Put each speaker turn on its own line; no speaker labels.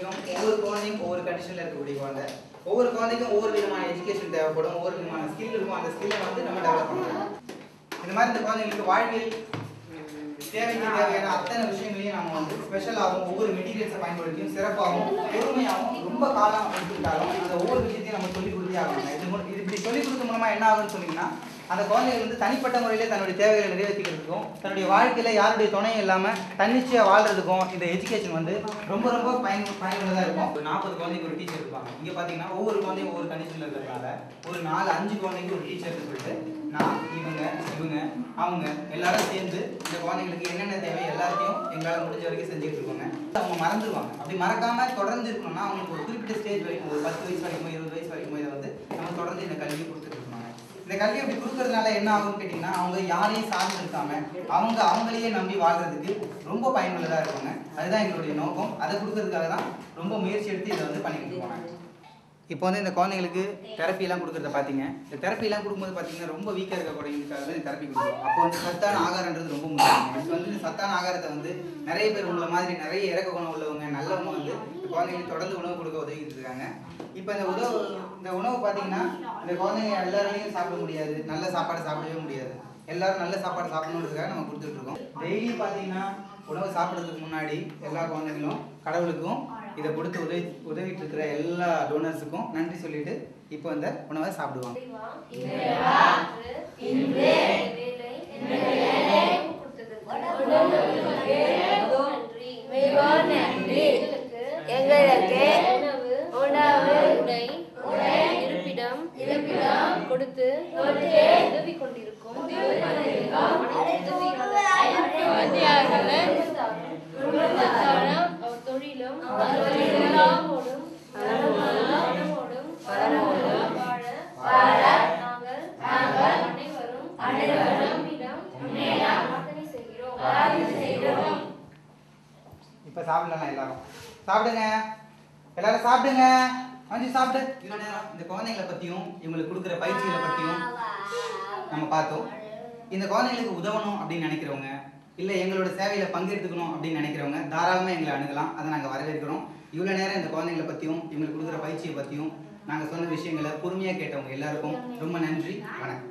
ஒவ்வொரு குழந்தையும் ஒவ்வொரு கண்டிஷன்ல இருக்கக்கூடிய குழந்தை. ஒவ்வொரு குழந்தைக்கும் ஒவ்வொரு விதமான எஜுகேஷன் தேவைப்படும், ஒவ்வொரு விதமான ஸ்கில் இருக்கும். அந்த ஸ்கில்லை வந்து நம்ம டெவலப் பண்ணணும். இந்த மாதிரி இந்த குழந்தைங்களுக்கு வாழ்வில் தேவைக்கு தேவையான அத்தனை விஷயங்களையும் நம்ம வந்து ஸ்பெஷலாகவும் ஒவ்வொரு மெட்டீரியல்ஸை பயன்படுத்தியும் சிறப்பாகவும் பொறுமையாகவும் ரொம்ப காலம் எடுத்துக்கிட்டாலும் அந்த ஒவ்வொரு விஷயத்தையும் நம்ம சொல்லிக் கொடுத்தே ஆகணும். இது இப்படி சொல்லிக் கொடுத்த மூலமா என்ன ஆகும்னு சொன்னீங்கன்னா, அந்த குழந்தைகள் வந்து தனிப்பட்ட முறையிலே தன்னுடைய தேவைகளை நிறைவேற்றிக்கிறதுக்கும் தன்னுடைய வாழ்க்கையில் யாருடைய துணையும் இல்லாமல் தன்னிச்சையாக வாழ்றதுக்கும் இந்த எஜுகேஷன் வந்து ரொம்ப ரொம்ப பயனுள்ளதாக இருக்கும். ஒரு 40 குழந்தைக்கு ஒரு டீச்சர் இருப்பாங்க. இங்கே பார்த்தீங்கன்னா ஒவ்வொரு குழந்தையும் ஒவ்வொரு கண்டிஷனில் இருக்கிறதுனால ஒரு 4-5 குழந்தைக்கு ஒரு டீச்சர்னு சொல்லிட்டு நான் இவங்க அவங்க எல்லாரும் சேர்ந்து இந்த குழந்தைங்களுக்கு என்னென்ன தேவை எல்லாத்தையும் எங்களால் முடிஞ்ச வரைக்கும் செஞ்சுட்டு இருக்கோங்க. அவங்க மறந்துடுவாங்க. அப்படி மறக்காம தொடர்ந்து இருக்கணும்னா அவங்களுக்கு ஒரு குறிப்பிட்ட ஸ்டேஜ் வரைக்கும் ஒரு 10 வயசு வரைக்கும் 20 வயசு வரைக்கும் இதை வந்து நம்ம தொடர்ந்து இந்த கல்வியை கொடுத்துட்டு இருக்கோங்க. இந்த கல்வி அப்படி கொடுக்கறதுனால என்ன ஆகும்னு கேட்டிங்கன்னா, அவங்க யாரையும் சார்ந்து இருக்காம அவங்களையே நம்பி வாழ்றதுக்கு ரொம்ப பயனுள்ளதாக இருக்குங்க. அதுதான் எங்களுடைய நோக்கம். அதை கொடுக்கறதுக்காக தான் ரொம்ப முயற்சி எடுத்து இதை வந்து பண்ணிக்கிட்டு போனாங்க. இப்போ வந்து இந்த குழந்தைங்களுக்கு தெரப்பிலாம் கொடுக்குறத பார்த்தீங்க. இந்த தெரப்பிலாம் கொடுக்கும்போது பார்த்தீங்கன்னா ரொம்ப வீக்காக இருக்கக்கூடியதுக்காக தான் தெரப்பி கொடுக்குறோம். அப்போ வந்து சத்தான ஆகாரன்றது ரொம்ப முக்கியம். இப்போ வந்து சத்தான ஆகாரத்தை வந்து நிறைய பேர் உங்களை மாதிரி நிறைய இறக்க குணம் உள்ளவங்க நல்லவங்க வந்து இந்த குழந்தைங்களுக்கு தொடர்ந்து உணவு கொடுக்க உதவிட்டு இருக்காங்க. இப்போ இந்த உணவு பார்த்தீங்கன்னா இந்த குழந்தைங்க எல்லாராலையும் சாப்பிட முடியாது, நல்ல சாப்பாடு சாப்பிடவே முடியாது. எல்லாரும் நல்ல சாப்பாடு சாப்பிடணுன்றதுக்காக நம்ம கொடுத்துட்டு இருக்கோம். டெய்லி பார்த்தீங்கன்னா உணவு சாப்பிட்றதுக்கு முன்னாடி எல்லா குழந்தைங்களும் கடவுளுக்கும் இதை கொடுத்து உதவிட்டு இருக்கிற எல்லா டோனர்ஸுக்கும் நன்றி சொல்லிட்டு இப்போ இந்த உணவை சாப்பிடுவாங்க.
இருப்பிடம் கொடுத்து உதவி கொண்டிருக்கும் தொழிலும்
இப்ப சாப்பிடலாம். எல்லாரும் சாப்பிடுங்க, எல்லாரும் சாப்பிடுங்க. சாப்பிடு. இந்த குழந்தைங்களை பத்தியும் இவங்களுக்கு கொடுக்குற பயிற்சிகளை பத்தியும் நம்ம பார்த்தோம். இந்த குழந்தைங்களுக்கு உதவணும் அப்படின்னு நினைக்கிறவங்க, இல்லை எங்களோட சேவையில் பங்கெடுத்துக்கணும் அப்படின்னு நினைக்கிறவங்க தாராளமாக எங்களை அணுகலாம். அதை நாங்கள் வரவேற்கிறோம். இவ்வளோ நேரம் இந்த குழந்தைங்களை பற்றியும் இவங்களுக்கு கொடுக்குற பயிற்சியை பற்றியும் நாங்கள் சொன்ன விஷயங்களை பொறுமையாக கேட்டவங்க எல்லாருக்கும் ரொம்ப நன்றி. வணக்கம்.